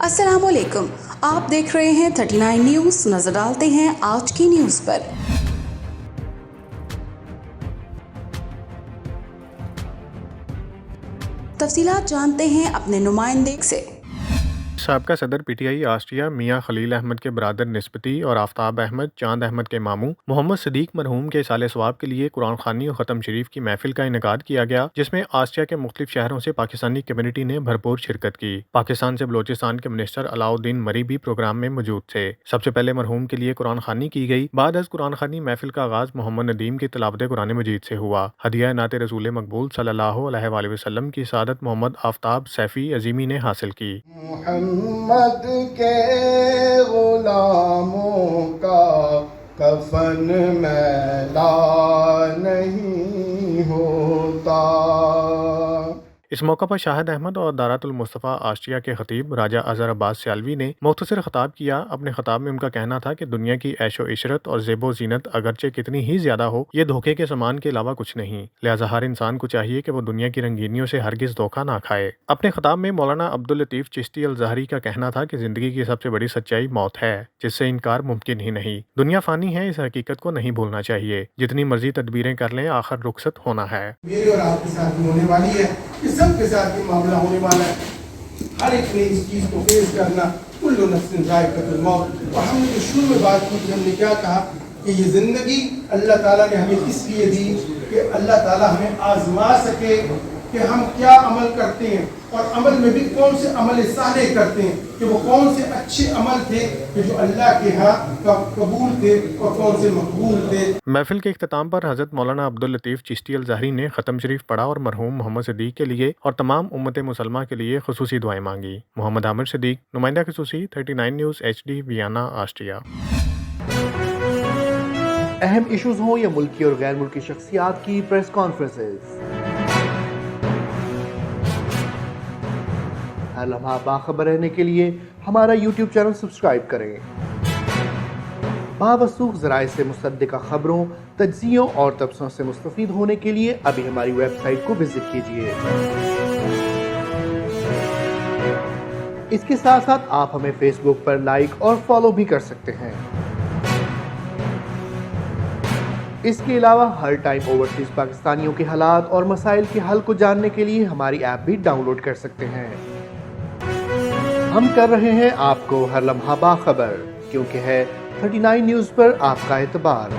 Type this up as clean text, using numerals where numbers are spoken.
السلام علیکم، آپ دیکھ رہے ہیں 39 نیوز۔ نظر ڈالتے ہیں آج کی نیوز پر۔ تفصیلات جانتے ہیں اپنے نمائندے سے۔ سابقہ صدر پی ٹی آئی آسٹریا میاں خلیل احمد کے برادر نسبتی اور آفتاب احمد چاند احمد کے ماموں محمد صدیق مرحوم کے اصالہ ثواب کے لیے قرآن خوانی اور ختم شریف کی محفل کا انعقاد کیا گیا، جس میں آسٹریا کے مختلف شہروں سے پاکستانی کمیونٹی نے بھرپور شرکت کی۔ پاکستان سے بلوچستان کے منسٹر علاء الدین مری بھی پروگرام میں موجود تھے۔ سب سے پہلے مرحوم کے لیے قرآن خوانی کی گئی۔ بعد از قرآن خوانی محفل کا آغاز محمد ندیم کی تلاوت قرآن مجید سے ہوا۔ ہدیہ نعت رسول مقبول صلی اللہ علیہ وآلہ وسلم کی سعادت محمد آفتاب سیفی عظیمی نے حاصل کی۔ محمد کے غلاموں کا کفن میلا نہیں ہوتا۔ اس موقع پر شاہد احمد اور دارات المصطفیٰ آسٹریا کے خطیب راجہ اظہر عباس سیالوی نے مختصر خطاب کیا۔ اپنے خطاب میں ان کا کہنا تھا کہ دنیا کی عیش و عشرت اور زیب و زینت اگرچہ کتنی ہی زیادہ ہو، یہ دھوکے کے سامان کے علاوہ کچھ نہیں، لہٰذا ہر انسان کو چاہیے کہ وہ دنیا کی رنگینیوں سے ہرگز دھوکہ نہ کھائے۔ اپنے خطاب میں مولانا عبداللطیف چشتی الزہری کا کہنا تھا کہ زندگی کی سب سے بڑی سچائی موت ہے، جس سے انکار ممکن ہی نہیں۔ دنیا فانی ہے، اس حقیقت کو نہیں بھولنا چاہیے۔ جتنی مرضی تدبیریں کر لیں، آخر رخصت ہونا ہے۔ میرے اور آپ کے ساتھ بھی ہونے والی ہے، یہ سب کے ساتھ یہ معاملہ ہونے والا ہے۔ ہر ایک نے اس چیز کو فیس کرنا، کل نفس ذائقۃ الموت۔ اور ہم نے جو شروع میں بات کی تھی، ہم نے کیا کہا کہ یہ زندگی اللہ تعالیٰ نے ہمیں اس لیے دی کہ اللہ تعالیٰ ہمیں آزما سکے کہ ہم کیا عمل کرتے ہیں، اور عمل میں بھی کون سے عمل صالح کرتے ہیں، کہ وہ کون سے اچھے عمل تھے کہ جو اللہ کے ہاں قبول تھے اور کون سے مقبول تھے۔ محفل کے اختتام پر حضرت مولانا عبداللطیف چشتی الزہری نے ختم شریف پڑھا اور مرحوم محمد صدیق کے لیے اور تمام امت مسلمہ کے لیے خصوصی دعائیں مانگی۔ محمد عامر صدیق، نمائندہ خصوصی 39 نیوز HD ویانا، آسٹریا۔ اہم ایشوز ہوں یا ملکی اور غیر ملکی شخصیات کی پریس کانفرنسز، ہر لمحہ باخبر رہنے کے لیے ہمارا YouTube چینل سبسکرائب کریں۔ باوثوق ذرائع سے مصدقہ خبروں، تجزیوں اور تبصروں سے مستفید ہونے کے لیے ابھی ہماری ویب سائٹ کو وزٹ کیجیے۔ اس کے ساتھ ساتھ آپ ہمیں فیس بک پر لائک اور فالو بھی کر سکتے ہیں۔ اس کے علاوہ ہر ٹائم اوورسیز پاکستانیوں کے حالات اور مسائل کے حل کو جاننے کے لیے ہماری ایپ بھی ڈاؤن لوڈ کر سکتے ہیں۔ ہم کر رہے ہیں آپ کو ہر لمحہ باخبر، کیونکہ ہے 39 نیوز پر آپ کا اعتبار۔